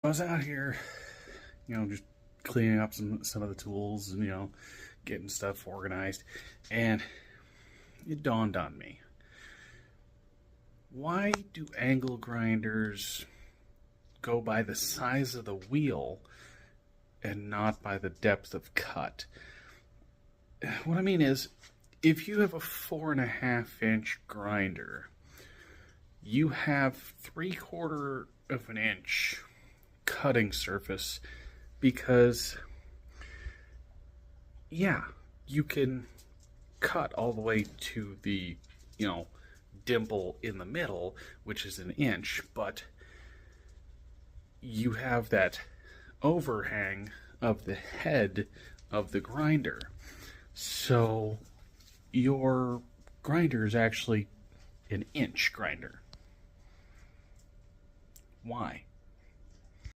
I was out here, just cleaning up some of the tools and, getting stuff organized. And it dawned on me. Why do angle grinders go by the size of the wheel and not by the depth of cut? What I mean is, if you have a 4.5-inch grinder, you have 3/4 of an inch cutting surface because, yeah, you can cut all the way to the, dimple in the middle, which is an inch, but you have that overhang of the head of the grinder. So your grinder is actually an inch grinder. Why?